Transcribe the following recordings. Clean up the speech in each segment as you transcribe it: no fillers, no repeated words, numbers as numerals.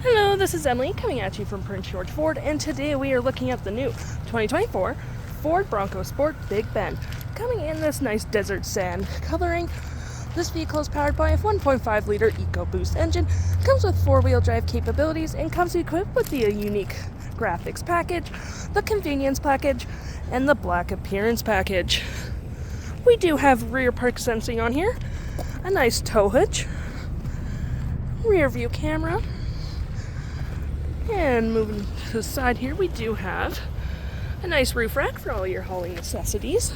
Hello, this is Emily coming at you from Prince George Ford, and today we are looking at the new 2024 Ford Bronco Sport Big Bend. Coming in this nice desert sand coloring, this vehicle is powered by a 1.5 liter EcoBoost engine, comes with 4-wheel drive capabilities, and comes equipped with the Inique graphics package, the Convience package, and the black appearance package. We do have rear park sensing on here, a nice tow hitch, rear view camera, and moving to the side here, we do have a nice roof rack for all your hauling necessities.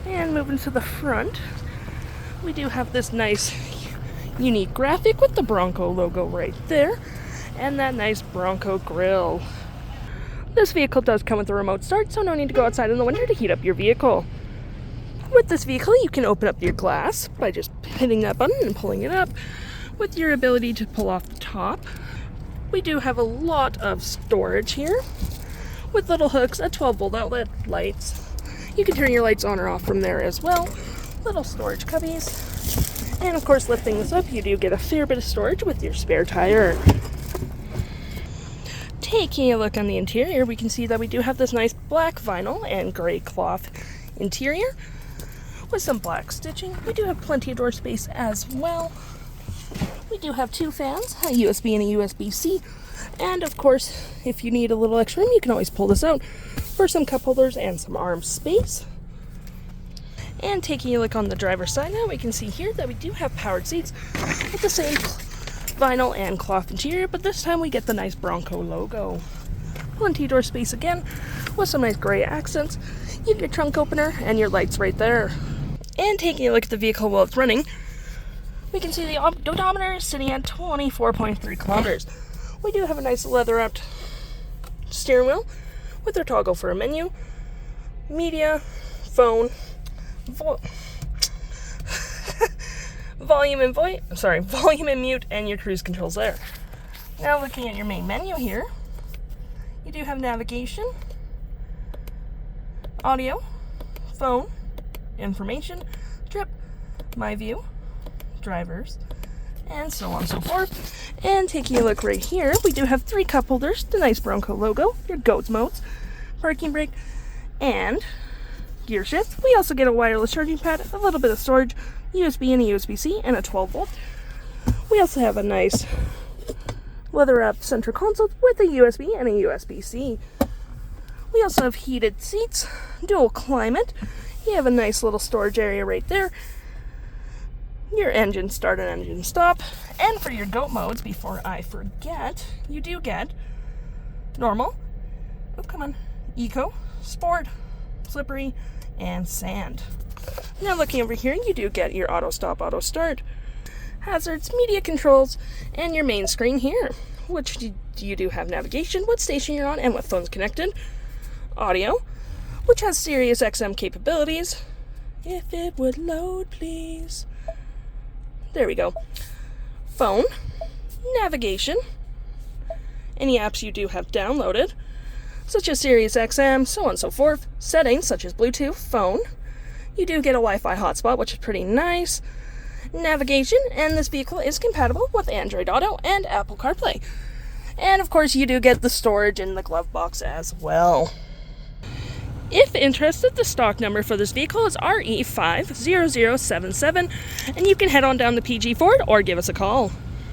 And moving to the front, we do have this nice unique graphic with the Bronco logo right there, and that nice Bronco grille. This vehicle does come with a remote start, so no need to go outside in the winter to heat up your vehicle. With this vehicle, you can open up your glass by just hitting that button and pulling it up, with your ability to pull off the top. We do have a lot of storage here with little hooks, a 12-volt outlet, lights. You can turn your lights on or off from there as well. Little storage cubbies. And of course, lifting this up, you do get a fair bit of storage with your spare tire. Taking a look on the interior, we can see that we do have this nice black vinyl and gray cloth interior with some black stitching. We do have plenty of door space as well. We do have 2 fans, a USB and a USB-C, and of course, if you need a little extra room, you can always pull this out for some cup holders and some arm space. And taking a look on the driver's side now, we can see here that we do have powered seats with the same vinyl and cloth interior, but this time we get the nice Bronco logo. Plenty of door space again, with some nice gray accents. You have your trunk opener and your lights right there. And taking a look at the vehicle while it's running, we can see the odometer is sitting at 24.3 kilometers. We do have a nice leather-wrapped steering wheel with our toggle for a menu, media, phone, volume and mute, and your cruise controls there. Now looking at your main menu here, you do have navigation, audio, phone, information, trip, my view, drivers, and so on and so forth. And taking a look right here, we do have 3 cup holders, the nice Bronco logo, your GOAT modes, parking brake, and gear shift. We also get a wireless charging pad, a little bit of storage, USB and a USB-C, and a 12-volt. We also have a nice leather-wrapped center console with a USB and a USB-C. We also have heated seats, dual climate. You have a nice little storage area right there. Your engine start and engine stop. And for your GOAT modes, before I forget, you do get normal, eco, sport, slippery, and sand. Now looking over here, you do get your auto stop, auto start, hazards, media controls, and your main screen here, which you do have navigation, what station you're on, and what phone's connected, audio, which has Sirius XM capabilities. If it would load, please. There we go. Phone, navigation, any apps you do have downloaded, such as Sirius XM, so on and so forth, settings such as Bluetooth, phone. You do get a Wi-Fi hotspot, which is pretty nice, navigation, and this vehicle is compatible with Android Auto and Apple CarPlay. And of course, you do get the storage in the glove box as well. If interested, the stock number for this vehicle is RE50077, and you can head on down to PG Ford or give us a call.